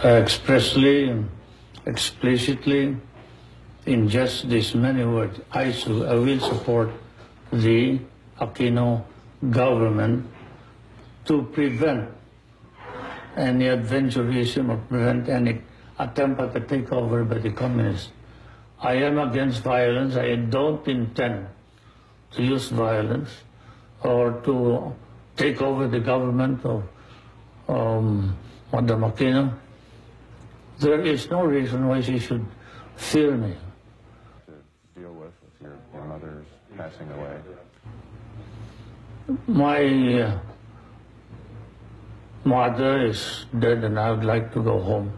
expressly, explicitly, in just these many words, I will support the Aquino government to prevent any adventurism or prevent any attempt at a takeover by the communists. I am against violence. I don't intend to use violence or to take over the government of Madam Aquino. There is no reason why she should fear me. To deal with your mother's passing away. My mother is dead and I would like to go home.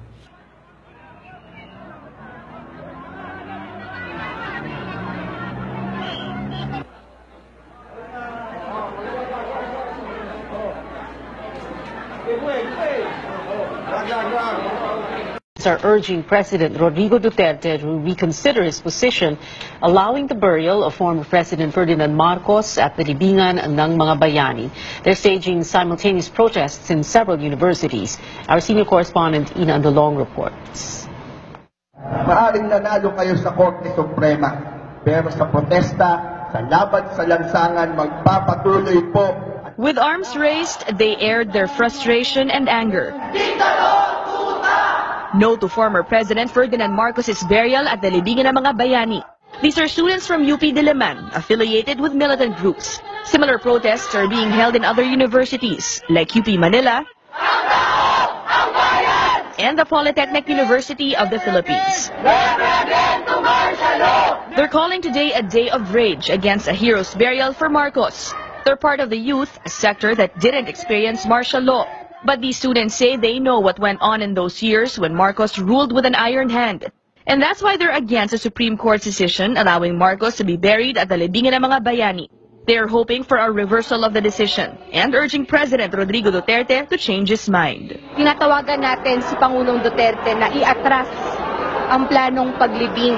Are urging President Rodrigo Duterte to reconsider his position, allowing the burial of former President Ferdinand Marcos at the Libingan ng mga Bayani. They're staging simultaneous protests in several universities. Our senior correspondent Ina Andalong reports. Maaring nanalo kayo sa Korte Suprema, pero sa protesta, sa laban sa lansangan, magpapatuloy po. With arms raised, they aired their frustration and anger. No to former President Ferdinand Marcos's burial at the Libingan ng mga Bayani. These are students from UP Diliman, affiliated with militant groups. Similar protests are being held in other universities, like UP Manila and the Polytechnic University of the Philippines. They're calling today a day of rage against a hero's burial for Marcos. They're part of the youth, a sector that didn't experience martial law. But these students say they know what went on in those years when Marcos ruled with an iron hand. And that's why they're against the Supreme Court's decision allowing Marcos to be buried at the Libingan ng mga Bayani. They are hoping for a reversal of the decision and urging President Rodrigo Duterte to change his mind. Tinatawagan natin si Pangulong Duterte na iatras ang planong paglibing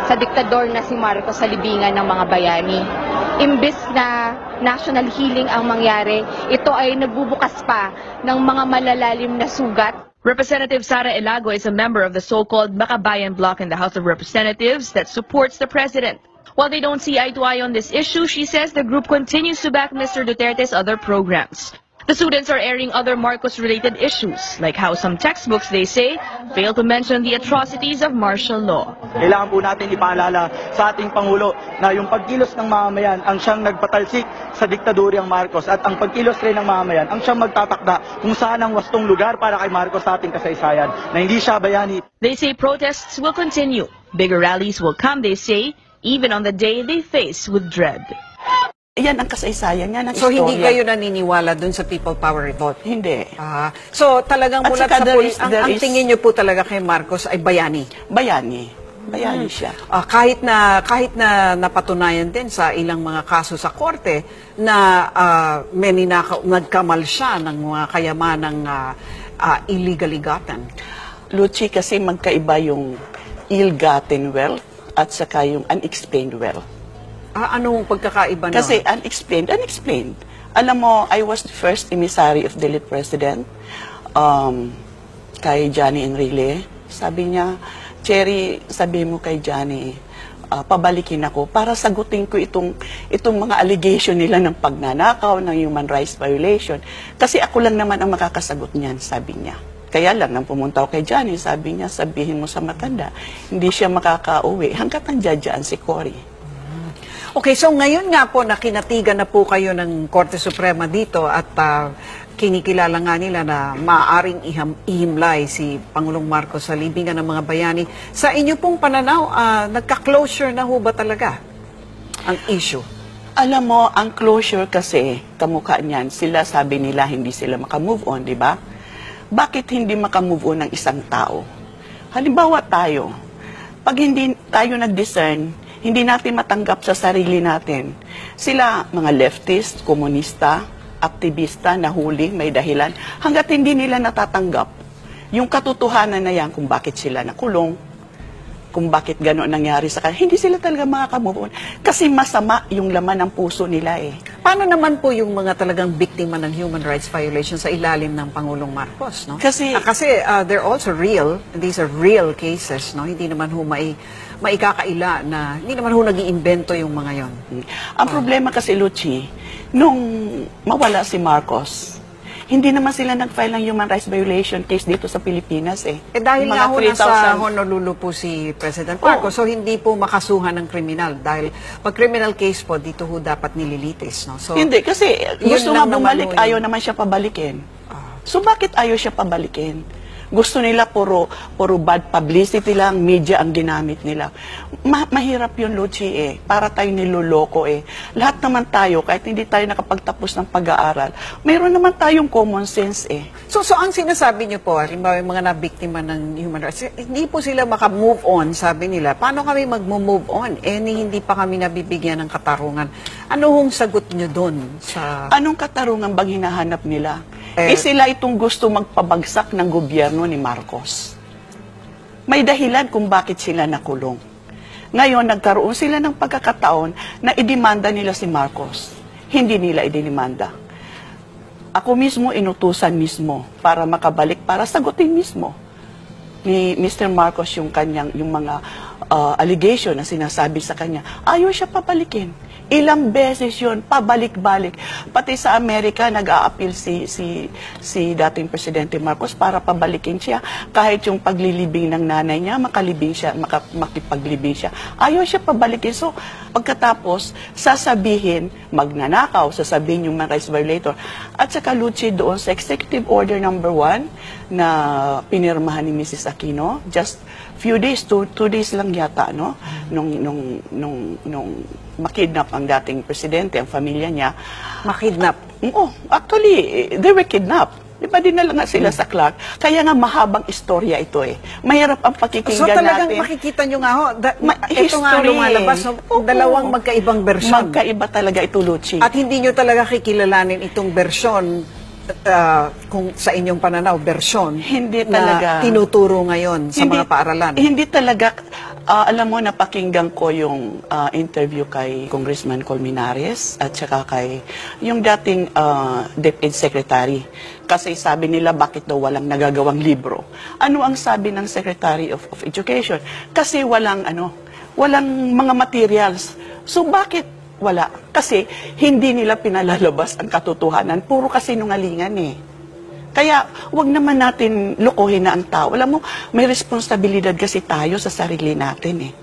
sa diktador na si Marcos sa Libingan ng mga Bayani. Imbes na national healing ang mangyari, ito ay nagbubukas pa ng mga malalalim na sugat. Representative Sara Elago is a member of the so-called Makabayan bloc in the House of Representatives that supports the president. While they don't see eye to eye on this issue, she says the group continues to back Mr. Duterte's other programs. The students are airing other Marcos-related issues, like how some textbooks, they say, fail to mention the atrocities of martial law. Kailangan po natin ipaalala sa ating Pangulo na yung pagkilos ng mamamayan ang siyang nagpatalsik sa diktadoryang Marcos at ang pagkilos rin ng mamamayan ang siyang magtatakda kung saan ang wastong lugar para kay Marcos sa ating kasaysayan na hindi siya bayani. They say protests will continue. Bigger rallies will come, they say, even on the day they face with dread. Yan ang kasaysayan niya ng So, istorya. hindi kayo naniniwala dun sa people power vote? Hindi. So, talagang mula sa point, ang tingin niyo po talaga kay Marcos ay bayani? Bayani. Bayani siya. Kahit na napatunayan din sa ilang mga kaso sa korte na nagkamal siya ng mga kayamanang illegally gotten. Luchi, kasi magkaiba yung ill-gotten wealth at saka yung unexplained wealth. Anong pagkakaiba nun? Kasi unexplained. Alam mo, I was the first emissary of the late president, kay Johnny Enrile. Sabi niya, Cherry, sabi mo kay Johnny, pabalikin ako para sagutin ko itong mga allegation nila ng pagnanakaw, ng human rights violation. Kasi ako lang naman ang makakasagot niyan, sabi niya. Kaya lang, nang pumunta ako kay Johnny, sabi niya, sabihin mo sa matanda, hindi siya makakauwi hanggat nandiyan si Cory. Okay, so ngayon nga po na kinatigan na po kayo ng Korte Suprema dito at kinikilala nga nila na maaaring ihimlay si Pangulong Marcos sa Libingan ng mga Bayani. Sa inyo pong pananaw, nagka-closure na ho ba talaga ang issue? Alam mo, ang closure kasi, kamukha niyan, sila sabi nila hindi sila makamove on, di ba? Bakit hindi makamove on ng isang tao? Halimbawa tayo, pag hindi tayo nag-discern, hindi natin matanggap sa sarili natin. Sila, mga leftist, komunista, aktivista, nahuli, may dahilan, hanggat hindi nila natatanggap yung katotohanan na yan kung bakit sila nakulong, kung bakit gano'n nangyari sa kanila, hindi sila talaga makakamove on. Kasi masama yung laman ng puso nila eh. Paano naman po yung mga talagang biktima ng human rights violation sa ilalim ng Pangulong Marcos, no? Kasi They're also real. These are real cases, no? Hindi naman ho maikakaila na, hindi naman ho nag-iimbento yung mga yon. ang problema kasi, Luchi, nung mawala si Marcos, hindi naman sila nag-file ng human rights violation case dito sa Pilipinas eh. Dahil Mga nga ho nasa 3,000 Honolulu po si President Marcos, so hindi po makasuhan ng kriminal. Dahil pag criminal case po, dito ho dapat nililitis, no? So, Hindi, kasi yun gusto nga lang naman bumalik, ho yun. ayaw naman siya pabalikin. So bakit ayaw siya pabalikin? Gusto nila puro bad publicity lang, media ang ginamit nila. Mahirap yun, Luchi eh. Para tayo niloloko eh. Lahat naman tayo, kahit hindi tayo nakapagtapos ng pag-aaral, mayroon naman tayong common sense eh. So ang sinasabi niyo po, halimbawa yung mga nabiktima ng human rights, hindi po sila maka-move on, sabi nila. Paano kami mag-move on? Hindi pa kami nabibigyan ng katarungan. Ano hong sagot niyo doon sa... Anong katarungan bang hinahanap nila? Sila itong gusto magpabagsak ng gobyerno ni Marcos. May dahilan kung bakit sila nakulong. Ngayon, nagkaroon sila ng pagkakataon na idemanda nila si Marcos. Hindi nila idinimanda. Ako mismo, inutusan mismo para makabalik, para sagutin mismo ni Mr. Marcos yung mga allegation na sinasabi sa kanya. Ayaw siya papalikin. Ilang beses yun, pabalik-balik. Pati sa Amerika, nag-a-appeal si dating Presidente Marcos para pabalikin siya. Kahit yung paglilibing ng nanay niya, makipaglibing siya. Ayaw siya pabalikin. So, pagkatapos, sasabihin, magnanakaw, sasabihin yung mga rights violator. At saka, Luchi, doon sa Executive Order number 1 na pinirmahan ni Mrs. Aquino, just few days, two days lang yata, no? Nung makidnap ang dating presidente, ang pamilya niya. Makidnap? Oo, actually, they were kidnapped. Di ba dinala nga sila sa Clark? Kaya nga mahabang istorya ito eh. Mahirap ang pakikinggan So talagang natin. makikita nyo nga ho, ito history. nga lumalabas, no? Dalawang magkaibang bersyon. Magkaiba talaga ito, Luchi. At hindi nyo talaga kikilalanin itong bersyon kung sa inyong pananaw, bersyon Hindi na talaga. tinuturo ngayon sa mga paaralan. Hindi talaga. Alam mo, napakinggan ko yung interview kay Congressman Colmenares at saka kay yung dating DepEd Secretary. Kasi sabi nila, bakit daw walang nagagawang libro? Ano ang sabi ng Secretary of Education? Kasi walang mga materials. So bakit wala? Kasi hindi nila pinalalabas ang katotohanan. Puro kasinungalingan eh. Kaya, wag naman natin lokohin na ang tao. Alam mo, may responsibilidad kasi tayo sa sarili natin eh.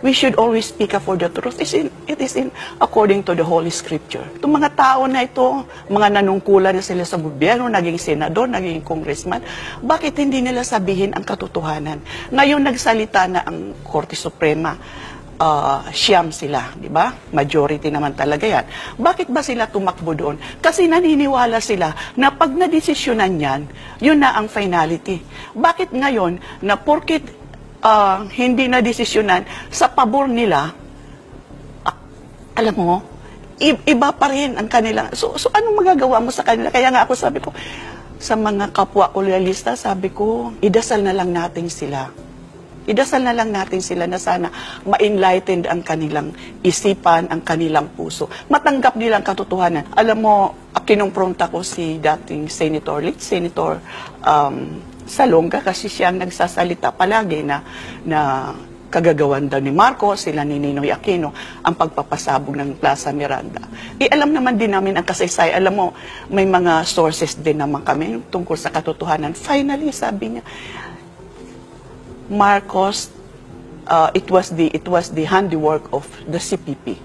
We should always speak up for the truth. It is in according to the Holy Scripture. Itong mga tao na ito, mga nanungkulan na sila sa gobyerno, naging senador, naging congressman, bakit hindi nila sabihin ang katotohanan? Ngayon nagsalita na ang Korte Suprema. Siyam sila, di ba? Majority naman talaga yan. Bakit ba sila tumakbo doon? Kasi naniniwala sila na pag nadesisyonan yan, yun na ang finality. Bakit ngayon na porkit hindi nadesisyonan sa pabor nila, alam mo, iba pa rin ang kanila. So anong magagawa mo sa kanila? Kaya nga ako sabi ko, sa mga kapwa kolonyalista, sabi ko, idasal na lang natin sila. Idasal na lang natin sila na sana ma-enlightened ang kanilang isipan, ang kanilang puso. Matanggap nilang katotohanan. Alam mo, kinumpronta ko si dating Senator Salonga kasi siya ang nagsasalita palagi na kagagawan daw ni Marcos, sila ni Ninoy Aquino, ang pagpapasabog ng Plaza Miranda. Alam naman din namin ang kasaysay. Alam mo, may mga sources din naman kami tungkol sa katotohanan. Finally, sabi niya, Marcos, it was the handiwork of the CPP,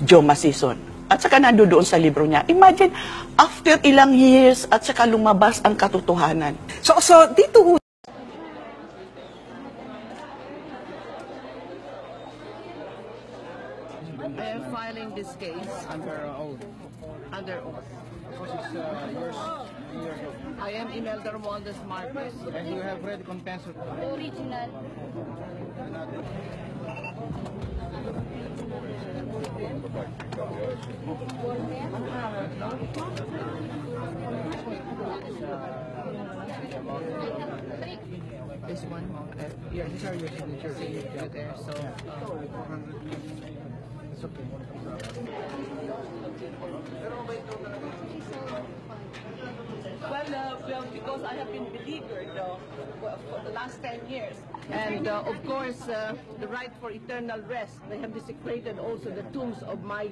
Joe Masison. At saka nandoon sa libro niya. Imagine, after ilang years, at saka lumabas ang katotohanan. So dito I am filing this case under oath. Under oath. I am Imelda Romualdez Marquez. And you have read compensatory. Original. This one, yeah, these are your signatures there. So, Well, because I have been beleaguered for the last 10 years. And of course, the right for eternal rest. They have desecrated also the tombs of my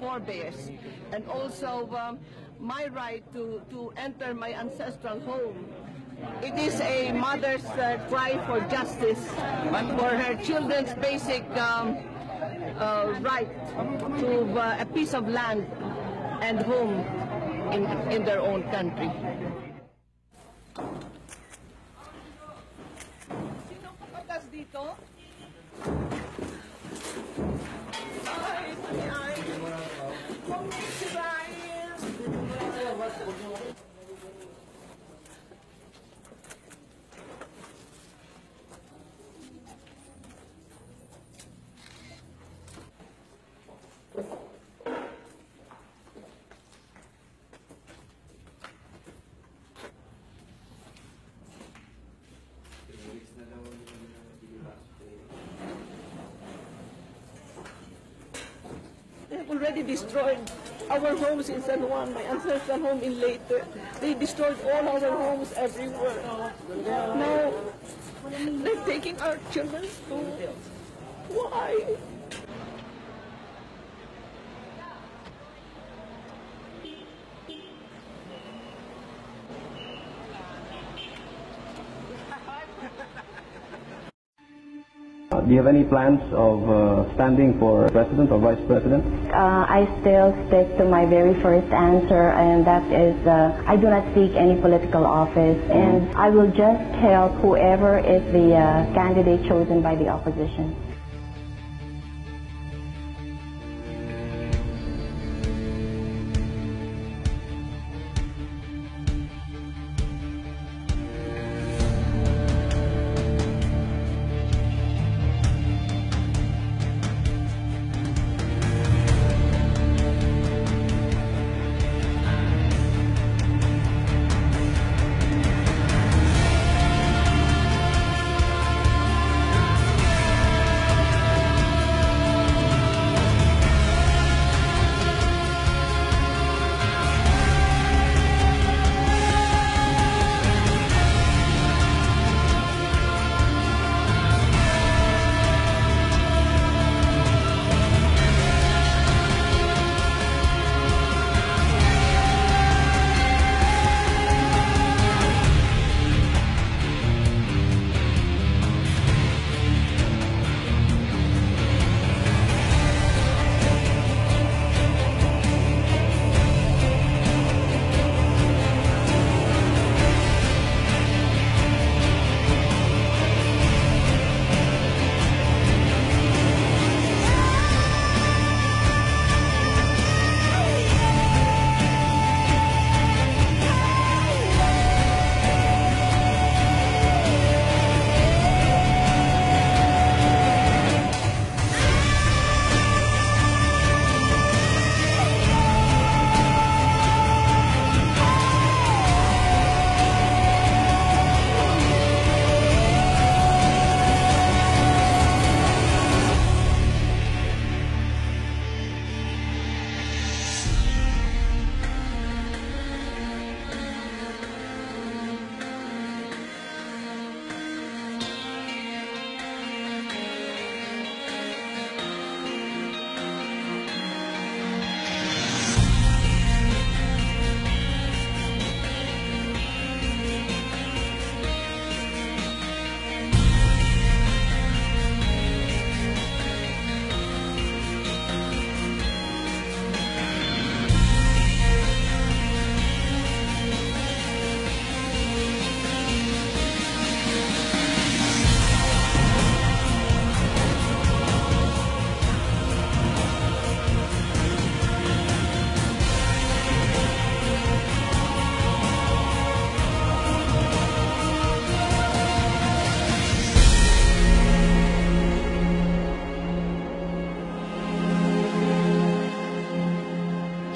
forebears. And also my right to enter my ancestral home. It is a mother's cry for justice, for her children's basic right to a piece of land and home in their own country. Sino kapatas dito? Ay, ay. They have already destroyed our homes in San Juan, my ancestral home in Leyte. They destroyed all our homes everywhere. Now, they're taking our children's school. Why? Do you have any plans of standing for president or vice president? I still stick to my very first answer, and that is I do not seek any political office, and I will just help whoever is the candidate chosen by the opposition.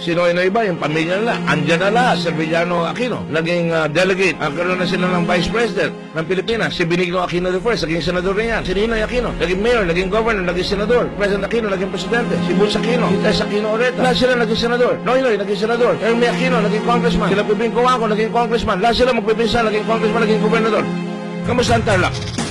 Sino na iba, yung pamilya nila. Andyan na lahat, Servillano Aquino. Naging delegate. Karoon na sila ng Vice President ng Pilipinas. Si Benigno Aquino I, naging senador rin yan. Si Ninoy Aquino, naging mayor, naging governor, naging senador. President Aquino, naging presidente. Si Bus Aquino, si Tess Aquino Oreta. Lahat sila naging senador. Noynoy, naging senador. Ermi Aquino, naging congressman. Sila Piping Cojuangco, naging congressman. Lahat sila magpipinsan, naging congressman, naging gobernador. Kamusta ang Tarlac?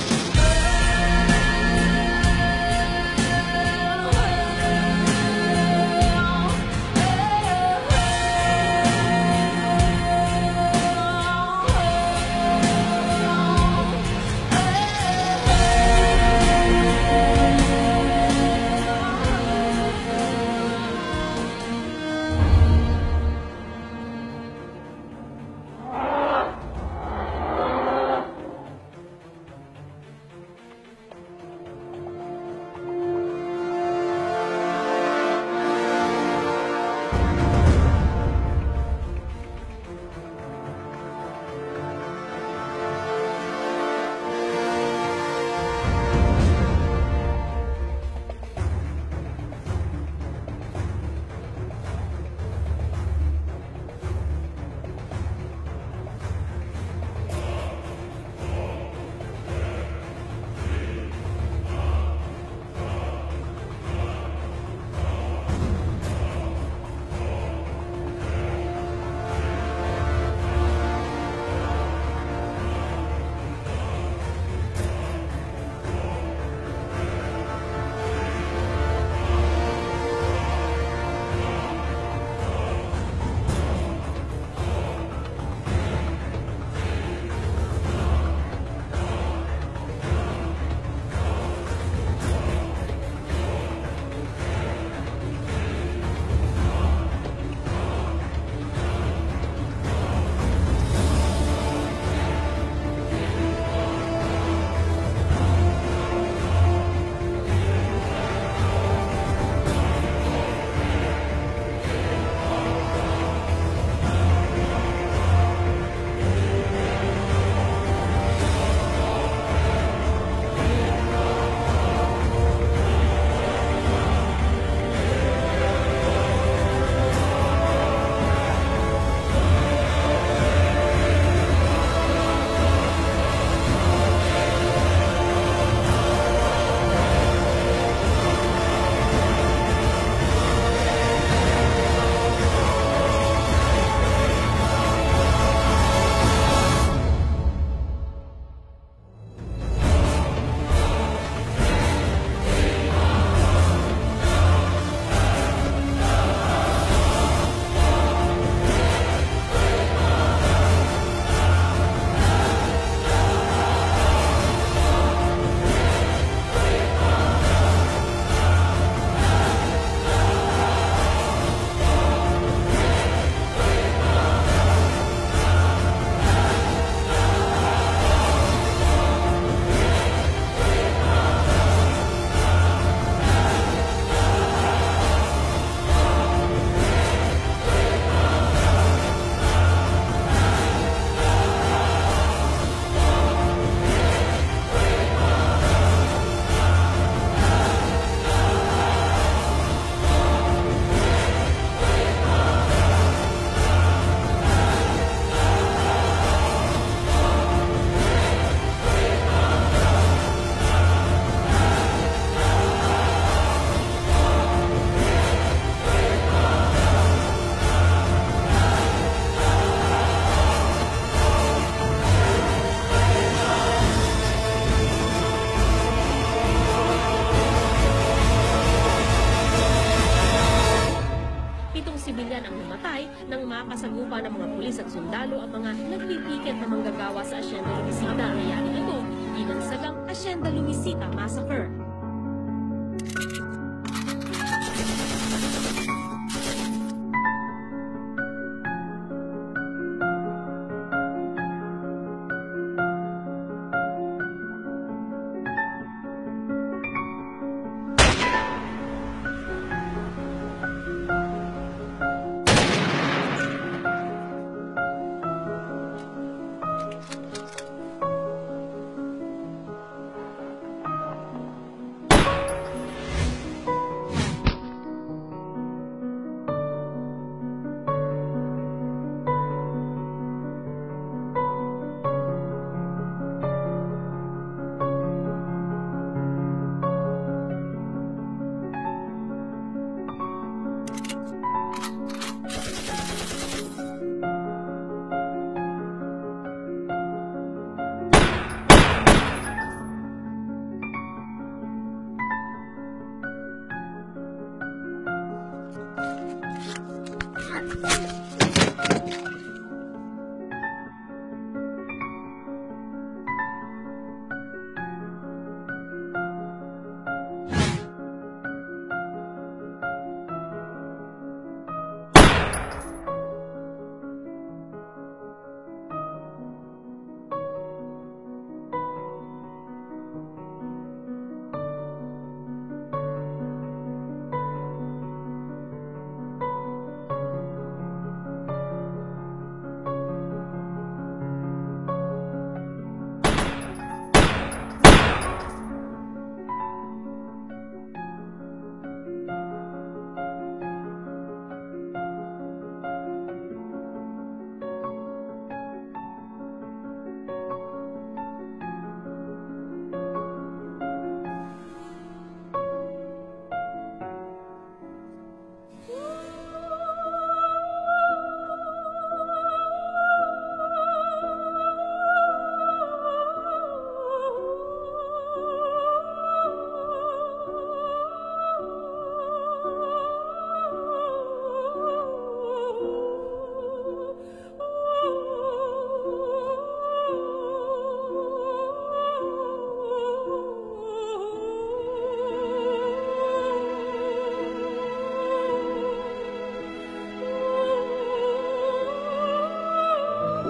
makasagupa ng mga pulis at sundalo ang mga nagpipiket na manggagawa sa Hacienda Luisita. Nangyari ito binagsagang Hacienda Luisita Massacre.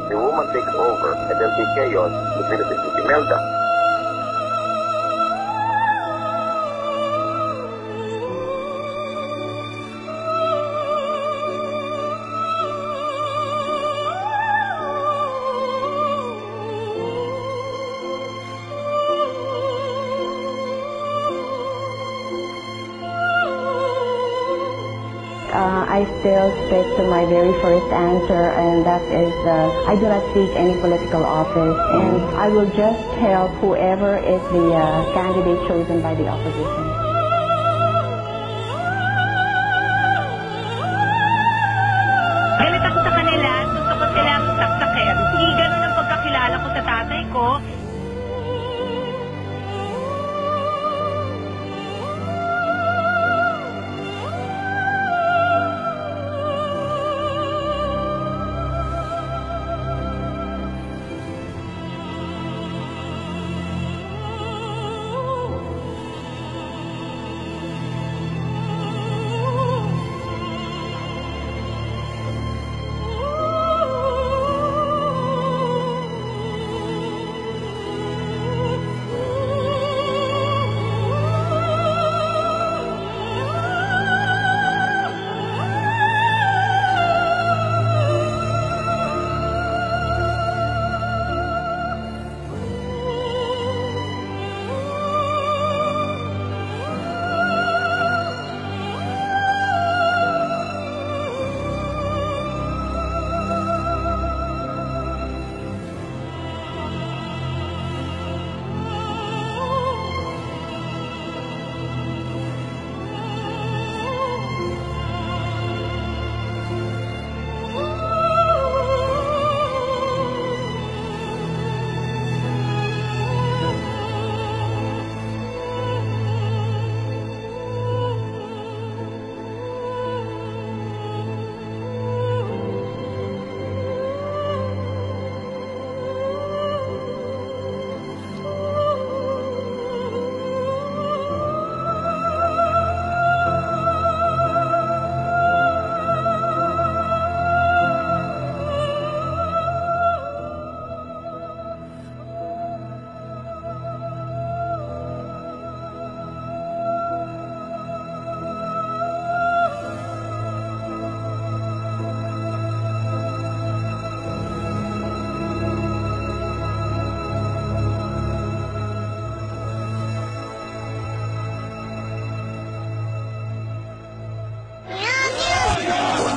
the woman takes over and there'll be chaos between the Imelda. I still stick to my very first answer, and that is I do not seek any political office, and I will just help whoever is the candidate chosen by the opposition. Galit ako sa kanila, gusto ko silang saksakin. Hindi ganun ang pagkakilala ko sa tatay ko.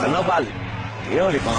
Carnaval. Yun, di ba?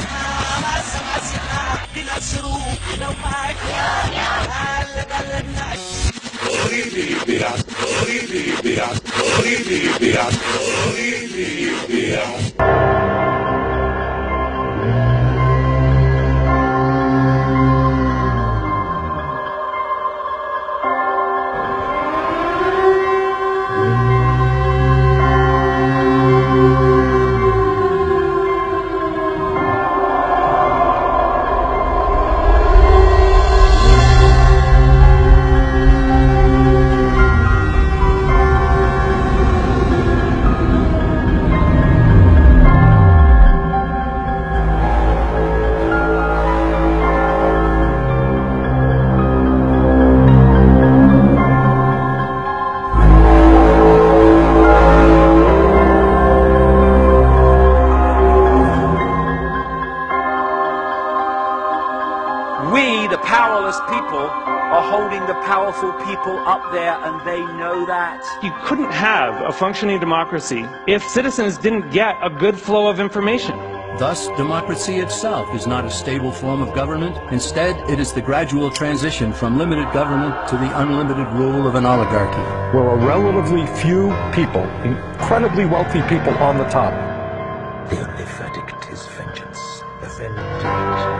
We, the powerless people, are holding the powerful people up there, and they know that. You couldn't have a functioning democracy if citizens didn't get a good flow of information. Thus, democracy itself is not a stable form of government. Instead, it is the gradual transition from limited government to the unlimited rule of an oligarchy. Where a relatively few people, incredibly wealthy people on the top. The only verdict is vengeance. The vengeance.